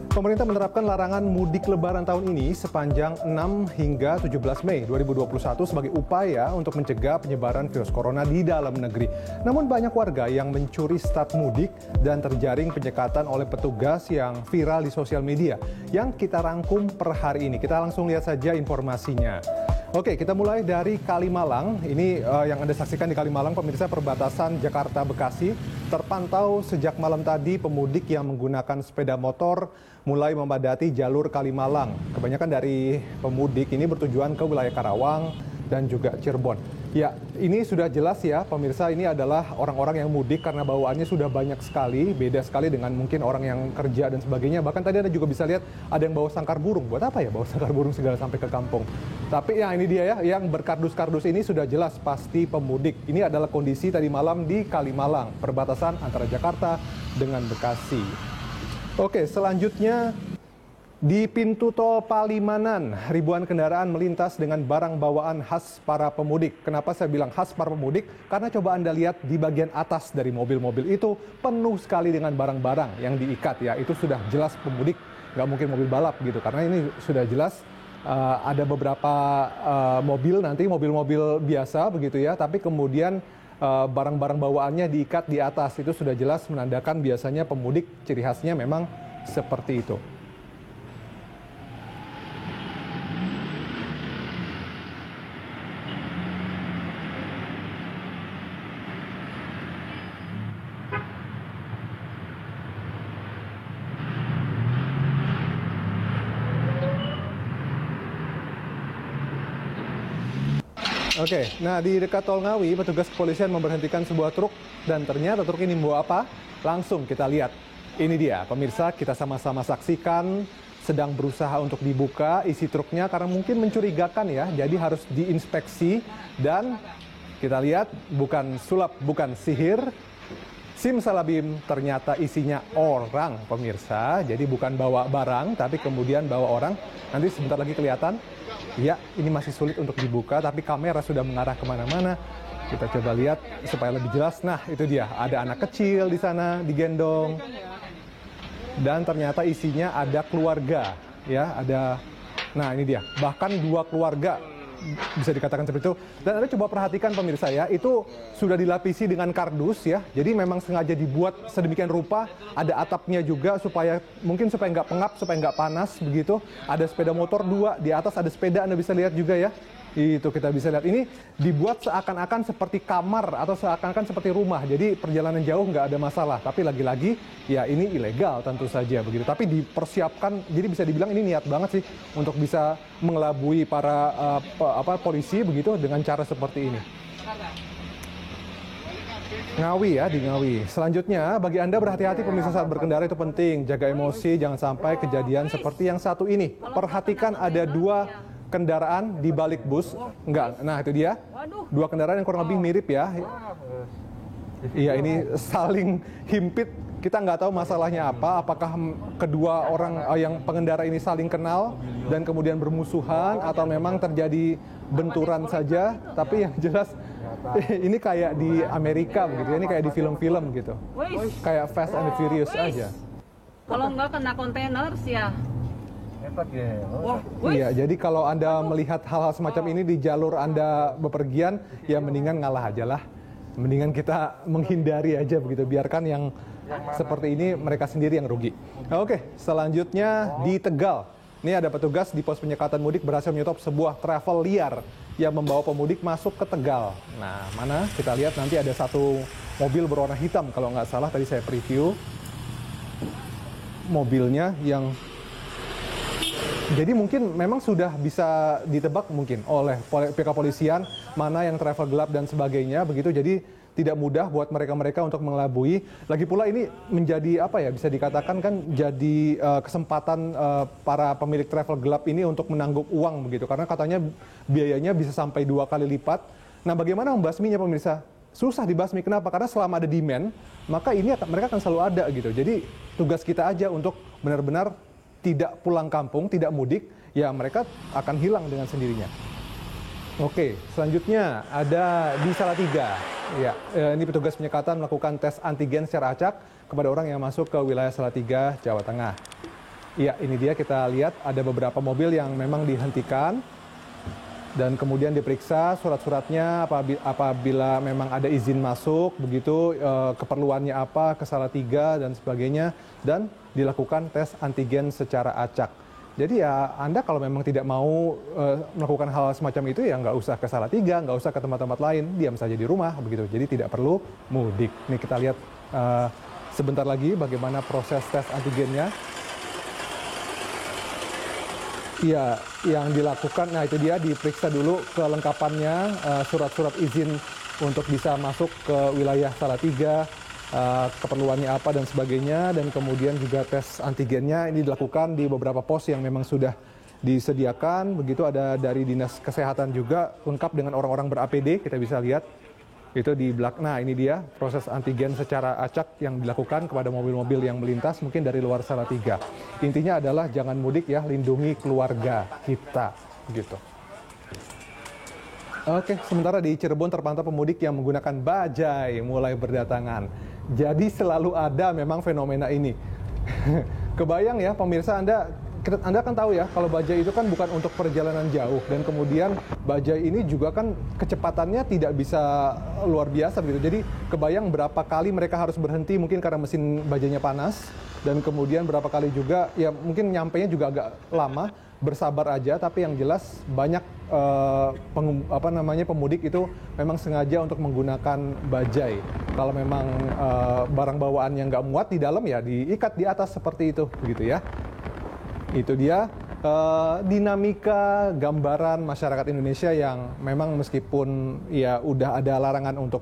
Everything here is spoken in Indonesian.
Pemerintah menerapkan larangan mudik lebaran tahun ini sepanjang 6 hingga 17 Mei 2021 sebagai upaya untuk mencegah penyebaran virus corona di dalam negeri. Namun banyak warga yang mencuri start mudik dan terjaring penyekatan oleh petugas yang viral di sosial media yang kita rangkum per hari ini. Kita langsung lihat saja informasinya. Oke, kita mulai dari Kalimalang. Ini yang Anda saksikan di Kalimalang, pemirsa, perbatasan Jakarta-Bekasi. Terpantau sejak malam tadi pemudik yang menggunakan sepeda motor mulai memadati jalur Kalimalang. Kebanyakan dari pemudik ini bertujuan ke wilayah Karawang dan juga Cirebon. Ya, ini sudah jelas ya pemirsa, ini adalah orang-orang yang mudik karena bawaannya sudah banyak sekali, beda sekali dengan mungkin orang yang kerja dan sebagainya. Bahkan tadi Anda juga bisa lihat ada yang bawa sangkar burung. Buat apa ya bawa sangkar burung segala sampai ke kampung? Tapi ya ini dia ya, yang berkardus-kardus ini sudah jelas pasti pemudik. Ini adalah kondisi tadi malam di Kalimalang, perbatasan antara Jakarta dengan Bekasi. Oke, selanjutnya di pintu tol Palimanan, ribuan kendaraan melintas dengan barang bawaan khas para pemudik. Kenapa saya bilang khas para pemudik? Karena coba Anda lihat di bagian atas dari mobil-mobil itu penuh sekali dengan barang-barang yang diikat ya. Itu sudah jelas pemudik, nggak mungkin mobil balap gitu. Karena ini sudah jelas ada beberapa mobil nanti, mobil-mobil biasa begitu ya. Tapi kemudian barang-barang bawaannya diikat di atas. Itu sudah jelas menandakan biasanya pemudik ciri khasnya memang seperti itu. Oke, nah di dekat Tol Ngawi, petugas kepolisian memberhentikan sebuah truk dan ternyata truk ini membawa apa? Langsung kita lihat. Ini dia, pemirsa, kita sama-sama saksikan sedang berusaha untuk dibuka isi truknya karena mungkin mencurigakan ya, jadi harus diinspeksi dan kita lihat bukan sulap, bukan sihir. Simsalabim, ternyata isinya orang, pemirsa. Jadi bukan bawa barang, tapi kemudian bawa orang. Nanti sebentar lagi kelihatan. Ya, ini masih sulit untuk dibuka, tapi kamera sudah mengarah kemana-mana. Kita coba lihat supaya lebih jelas. Nah, itu dia. Ada anak kecil di sana, digendong. Dan ternyata isinya ada keluarga. Ya, ada. Nah, ini dia. Bahkan 2 keluarga. Bisa dikatakan seperti itu. Dan Anda coba perhatikan pemirsa ya, itu sudah dilapisi dengan kardus ya. Jadi memang sengaja dibuat sedemikian rupa. Ada atapnya juga supaya nggak pengap, supaya nggak panas begitu. Ada sepeda motor 2, di atas ada sepeda, Anda bisa lihat juga ya. Itu kita bisa lihat. Ini dibuat seakan-akan seperti kamar atau seakan-akan seperti rumah. Jadi perjalanan jauh nggak ada masalah. Tapi lagi-lagi ya ini ilegal tentu saja begitu. Tapi dipersiapkan, jadi bisa dibilang ini niat banget sih untuk bisa mengelabui para polisi begitu dengan cara seperti ini. Ngawi ya, di Ngawi. Selanjutnya, bagi Anda berhati-hati pemirsa saat berkendara itu penting. Jaga emosi, jangan sampai kejadian seperti yang satu ini. Perhatikan ada 2 kendaraan di balik bus. Enggak, nah itu dia. 2 kendaraan yang kurang lebih mirip ya. Iya, ini saling himpit. Kita nggak tahu masalahnya apa. Apakah kedua orang yang pengendara ini saling kenal dan kemudian bermusuhan atau memang terjadi benturan saja. Tapi yang jelas ini kayak di Amerika begitu. Ini kayak di film-film gitu. Kayak Fast and the Furious aja. Kalau nggak kena kontainer sih ya. Iya, jadi kalau Anda melihat hal-hal semacam ini di jalur Anda bepergian, ya mendingan ngalah aja lah. Mendingan kita menghindari aja begitu, biarkan yang seperti ini mereka sendiri yang rugi. Oke, selanjutnya di Tegal. Ini ada petugas di pos penyekatan mudik berhasil menyetop sebuah travel liar yang membawa pemudik masuk ke Tegal. Nah, mana? Kita lihat nanti ada satu mobil berwarna hitam kalau nggak salah, tadi saya preview. Mobilnya yang jadi mungkin memang sudah bisa ditebak mungkin oleh pihak kepolisian mana yang travel gelap dan sebagainya begitu. Jadi tidak mudah buat mereka-mereka untuk mengelabui. Lagi pula ini menjadi apa ya, bisa dikatakan kan jadi kesempatan para pemilik travel gelap ini untuk menangguk uang begitu. Karena katanya biayanya bisa sampai 2 kali lipat. Nah, bagaimana membasminya pemirsa? Susah dibasmi. Kenapa? Karena selama ada demand, maka ini mereka akan selalu ada gitu. Jadi tugas kita aja untuk benar-benar tidak pulang kampung, tidak mudik, ya mereka akan hilang dengan sendirinya. Oke, selanjutnya ada di Salatiga. Ya, ini petugas penyekatan melakukan tes antigen secara acak kepada orang yang masuk ke wilayah Salatiga, Jawa Tengah. Iya, ini dia kita lihat ada beberapa mobil yang memang dihentikan dan kemudian diperiksa surat-suratnya apabila memang ada izin masuk, begitu keperluannya apa, ke Salatiga dan sebagainya, dan dilakukan tes antigen secara acak. Jadi ya Anda kalau memang tidak mau melakukan hal semacam itu ya nggak usah ke Salatiga, nggak usah ke tempat-tempat lain, diam saja di rumah begitu. Jadi tidak perlu mudik. Ini kita lihat sebentar lagi bagaimana proses tes antigennya. Iya, yang dilakukan, nah itu dia diperiksa dulu kelengkapannya, surat-surat izin untuk bisa masuk ke wilayah Salatiga, keperluannya apa dan sebagainya, dan kemudian juga tes antigennya ini dilakukan di beberapa pos yang memang sudah disediakan, begitu ada dari Dinas Kesehatan juga, lengkap dengan orang-orang ber-APD, kita bisa lihat. Itu di belakang. Nah, ini dia proses antigen secara acak yang dilakukan kepada mobil-mobil yang melintas mungkin dari luar Salatiga. Intinya adalah jangan mudik ya, lindungi keluarga kita gitu. Oke, sementara di Cirebon terpantau pemudik yang menggunakan bajai mulai berdatangan. Jadi selalu ada memang fenomena ini. Kebayang ya pemirsa, Anda kan tahu ya, kalau bajai itu kan bukan untuk perjalanan jauh, dan kemudian bajai ini juga kan kecepatannya tidak bisa luar biasa gitu. Jadi kebayang berapa kali mereka harus berhenti mungkin karena mesin bajainya panas, dan kemudian berapa kali juga ya mungkin nyampainya juga agak lama, bersabar aja. Tapi yang jelas banyak pemudik itu memang sengaja untuk menggunakan bajai. Kalau memang barang bawaannya nggak muat di dalam ya diikat di atas seperti itu begitu ya. Itu dia dinamika gambaran masyarakat Indonesia yang memang meskipun ya udah ada larangan untuk